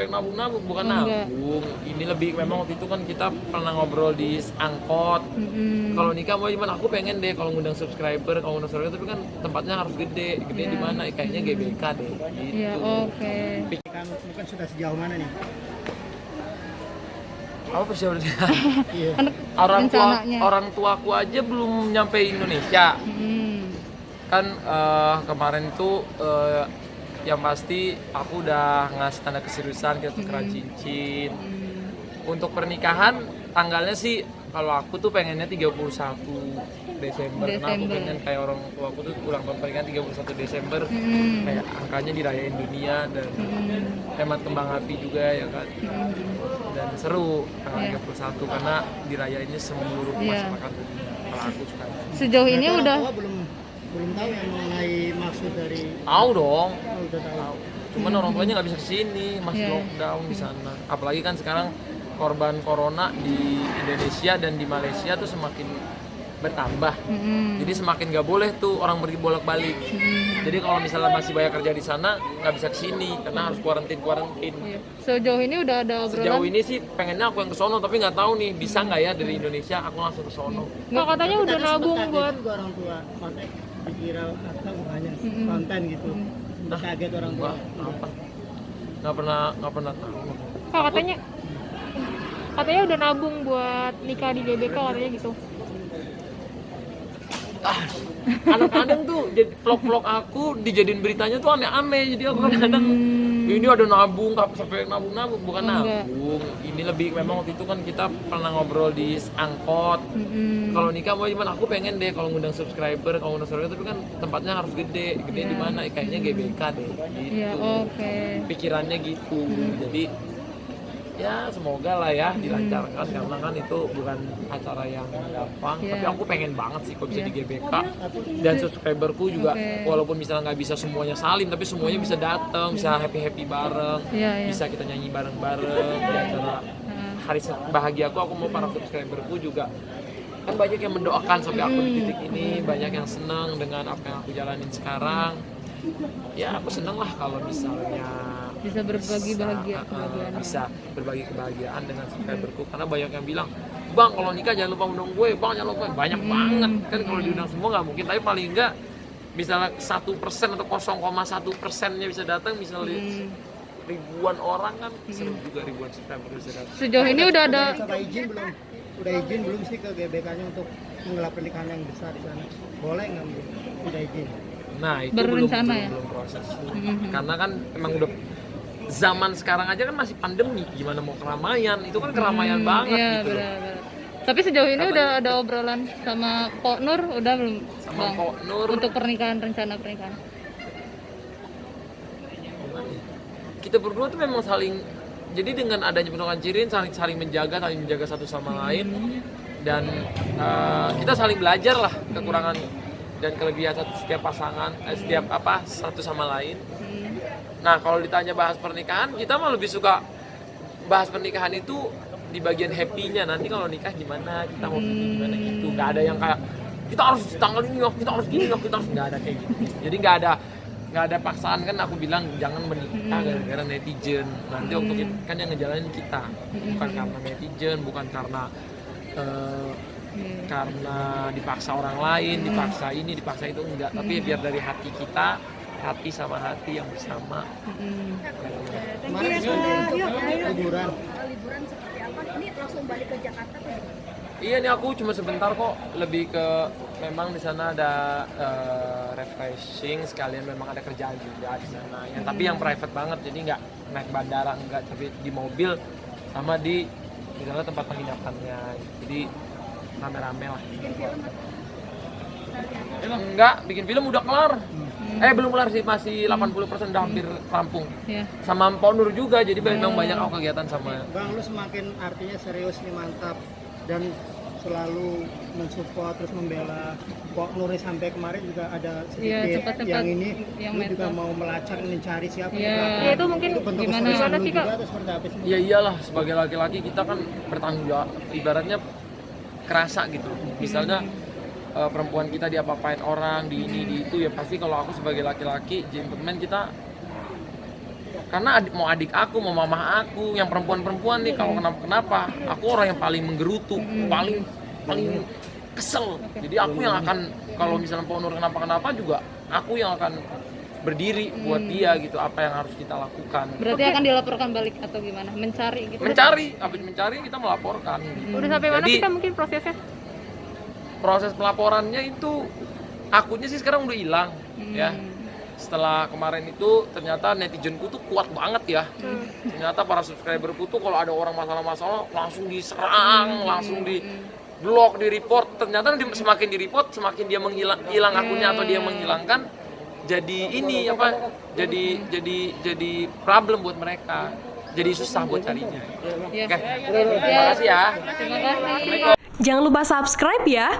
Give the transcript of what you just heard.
sampai nabung-nabung, bukan Enggak. nabung. Ini lebih memang waktu itu kan kita pernah ngobrol di angkot. Kalau nikah mau gimana? Aku pengen deh kalau ngundang subscriber, tapi kan tempatnya harus gede. Gede di mana? Kayaknya GBK deh. Gitu. Iya, oke. Kamu kan sudah sejauh mana nih? Apa persiapannya? Iya. Rencananya. orang tuaku aja belum nyampe Indonesia. Kan kemarin tuh yang pasti aku udah ngasih tanda keseriusan, kita tukeran cincin. Untuk pernikahan tanggalnya sih kalau aku tuh pengennya 31 Desember. Karena aku pengen kayak orang tua aku tuh ulang tahun pernikahan 31 Desember. Kayak angkanya dirayain dunia dan hemat kembang api juga ya kan. Dan seru tanggal 31 karena dirayainnya seluruh masyarakat dunia. Kalau aku suka. Sejauh ini Orang udah tua belum tahu yang mengenai maksud dari. Tahu dong. Udah tahu. Cuman orang tuanya nggak bisa kesini, masih lockdown di sana. Apalagi kan sekarang korban corona di Indonesia dan di Malaysia tuh semakin bertambah. Jadi semakin nggak boleh tuh orang pergi bolak-balik. Jadi kalau misalnya masih banyak kerja di sana nggak bisa kesini karena harus kuarantin. Iya. Sejauh ini udah ada obrolan. Sejauh ini sih pengennya aku yang ke sono tapi nggak tahu nih bisa nggak ya dari Indonesia aku langsung ke sono. Nggak, katanya udah nabung buat juga orang tua kontak dikira atau hanya konten gitu. Udah kaget orang tua. Wah, apa? Nggak pernah tahu. Kak, katanya udah nabung buat nikah di GBK katanya gitu. Kadang-kadang tuh vlog-vlog aku dijadiin beritanya tuh aneh-aneh, jadi aku kadang ini ada nabung, sampai nabung-nabung, bukan Enggak. nabung. Ini lebih memang waktu itu kan kita pernah ngobrol di angkot. Kalau nikah mau gimana? Aku pengen deh kalau ngundang subscriber, tapi kan tempatnya harus gede. Gede di mana? Kayaknya GBK deh. Gitu. Iya, oke. Pikirannya gitu. Jadi ya semoga lah ya dilancarkan karena kan itu bukan acara yang gampang. Iya. Tapi aku pengen banget sih kalau bisa di GBK dan subscriberku juga walaupun misalnya nggak bisa semuanya salim tapi semuanya bisa datang, bisa happy bareng, Iya. bisa kita nyanyi bareng-bareng di acara hari bahagia aku mau para subscriberku juga kan banyak yang mendoakan sampai aku di titik ini, banyak yang senang dengan apa yang aku jalanin sekarang. Ya aku seneng lah kalau misalnya Bisa berbagi bahagia kebahagiaan. bisa berbagi kebahagiaan dengan subscriberku karena banyak yang bilang bang kalau nikah jangan lupa undang gue, bang jangan lupa, banyak banget kan kalau diundang semua nggak mungkin tapi paling enggak misalnya 1% atau 0,1%-nya bisa datang misalnya ribuan orang kan seru juga ribuan subscriber bisa datang. Sejauh ini udah ada Coba izin belum? Udah izin belum sih ke GBK-nya untuk menggelar pernikahan yang besar di sana? Boleh nggak? Udah izin. Nah itu Berencana ya? belum proses karena kan emang udah zaman sekarang aja kan masih pandemi, gimana mau keramaian, itu kan keramaian banget iya, gitu loh. benar. Tapi sejauh ini udah ada obrolan sama Pok Nur udah belum? Sama Bang? Pok Nur Untuk rencana pernikahan. kita berdua tuh memang saling, jadi dengan adanya pernikahan cirin saling menjaga satu sama lain dan kita saling belajar lah kekurangan dan kelebihan setiap pasangan, satu sama lain. Nah kalau ditanya bahas pernikahan, kita mah lebih suka bahas pernikahan itu di bagian happy-nya. Nanti kalau nikah gimana, kita mau gimana gitu. Nggak ada yang kayak kita harus tanggal ini, kita harus gini, kita harus nggak ada kayak gitu. Jadi nggak ada paksaan kan. Aku bilang jangan menikah gara-gara netizen. Nanti waktu kita, kan yang ngejalanin kita, bukan karena netizen, bukan karena karena dipaksa orang lain, dipaksa ini, dipaksa itu enggak. Tapi biar dari hati kita, hati sama hati yang bersama. Kemarin liburan. Liburan seperti apa? Ini langsung balik ke Jakarta tuh? Iya nih aku cuma sebentar kok, lebih ke memang di sana ada refreshing sekalian memang ada kerjaan juga di sana. Tapi yang private banget jadi nggak naik bandara enggak, tapi di mobil sama di misalnya tempat penginapannya. Jadi rame-rame lah. Enggak, bikin film udah kelar. Belum kelar sih, masih 80% udah hampir rampung. Iya. Sama Mpok Nur juga, jadi memang banyak aku kegiatan sama. Bang, lu semakin artinya serius nih, mantap dan selalu mensupport terus membela Pok Nur sampai kemarin juga ada sedikit cepat-cepat yang ini yang lu juga medsos. mau melacak mencari siapa Iya. yang melakukan. Ya, itu mungkin bentuk gimana keseriusan sih, lu Kak? juga atau seperti apa sih? Ya iyalah, sebagai laki-laki kita kan bertanggung jawab, ibaratnya kerasa gitu. Misalnya perempuan kita diapa-apain orang, di ini, di itu, ya pasti kalau aku sebagai laki-laki, gentleman kita Karena mau adik aku, mau mama aku, yang perempuan nih kalau kenapa, aku orang yang paling menggerutu, paling kesel. Jadi aku yang akan, kalau misalnya Pak Nur kenapa juga, aku yang akan berdiri buat dia gitu, apa yang harus kita lakukan. Berarti akan dilaporkan balik atau gimana? Mencari gitu? Habis mencari kita melaporkan. Udah sampai mana Jadi, kita mungkin prosesnya? proses pelaporannya itu, akunnya sih sekarang udah hilang ya. Setelah kemarin itu ternyata netizenku tuh kuat banget ya. Ternyata para subscriberku tuh kalau ada orang masalah-masalah langsung diserang, langsung di blok, di report. Ternyata semakin di report semakin dia hilang akunnya atau dia menghilangkan, jadi ini apa? Jadi problem buat mereka. Jadi susah buat carinya. Ya. Oke. Terima kasih ya. Terima kasih. Assalamualaikum. Jangan lupa subscribe ya.